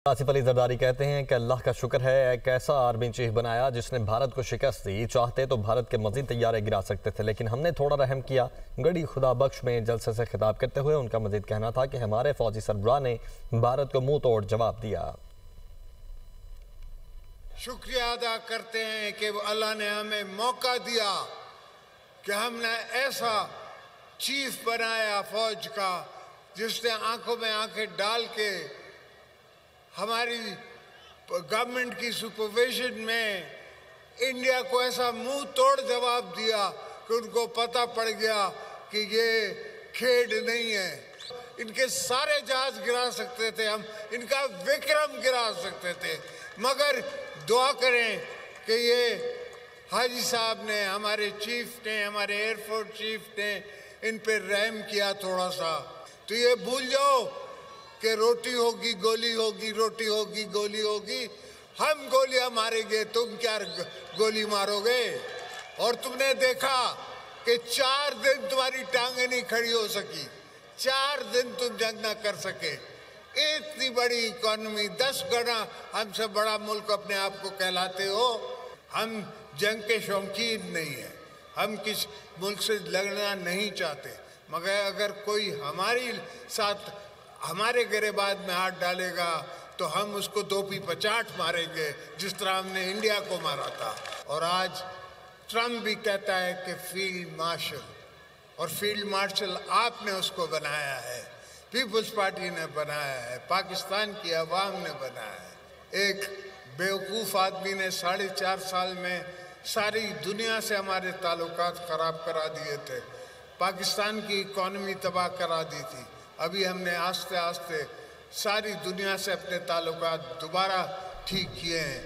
آصف علی زرداری کہتے ہیں کہ اللہ کا شکر ہے ایک ایسا آرمی چیف بنایا جس نے بھارت کو شکست دی۔ چاہتے تو بھارت کے مزید طیارے گرا سکتے تھے، لیکن ہم نے تھوڑا رحم کیا۔ گڑھی خدا بخش میں جلسے سے خطاب کرتے ہوئے ان کا مزید کہنا تھا کہ ہمارے فوجی سربراہ نے بھارت کو منہ توڑ جواب دیا۔ شکریہ ادا کرتے ہیں کہ اللہ نے ہمیں موقع دیا کہ ہم نے ایسا چیف بنایا فوج کا جس نے آنکھوں میں آنکھیں ڈال کے ہماری گورنمنٹ کی سپرویژن میں انڈیا کو ایسا منہ توڑ جواب دیا کہ ان کو پتہ پڑ گیا کہ یہ کھیڈ نہیں ہے۔ ان کے سارے جہاز گرا سکتے تھے، ہم ان کا وکرم گرا سکتے تھے، مگر دعا کریں کہ یہ حاجی صاحب نے، ہمارے چیف نے، ہمارے ایئر فورس چیف نے ان پہ رحم کیا تھوڑا سا۔ تو یہ بھول جاؤ کہ روٹی ہوگی گولی ہوگی، روٹی ہوگی گولی ہوگی، ہم گولیاں ماریں گے، تم کیا گولی مارو گے؟ اور تم نے دیکھا کہ 4 دن تمہاری ٹانگیں نہیں کھڑی ہو سکی، 4 دن تم جنگ نہ کر سکے۔ اتنی بڑی اکانومی، 10 گنا ہم سے بڑا ملک اپنے آپ کو کہلاتے ہو۔ ہم جنگ کے شوقین نہیں ہیں، ہم کس ملک سے لڑنا نہیں چاہتے، مگر اگر کوئی ہماری ساتھ ہمارے گریبان میں ہاتھ ڈالے گا تو ہم اس کو 2 پچاٹ ماریں گے، جس طرح ہم نے انڈیا کو مارا تھا۔ اور آج ٹرمپ بھی کہتا ہے کہ فیلڈ مارشل، اور فیلڈ مارشل آپ نے اس کو بنایا ہے، پیپلز پارٹی نے بنایا ہے، پاکستان کی عوام نے بنایا ہے۔ ایک بیوقوف آدمی نے 4.5 سال میں ساری دنیا سے ہمارے تعلقات خراب کرا دیے تھے، پاکستان کی اکانومی تباہ کرا دی تھی۔ ابھی ہم نے آہستہ آہستہ ساری دنیا سے اپنے تعلقات دوبارہ ٹھیک کیے ہیں۔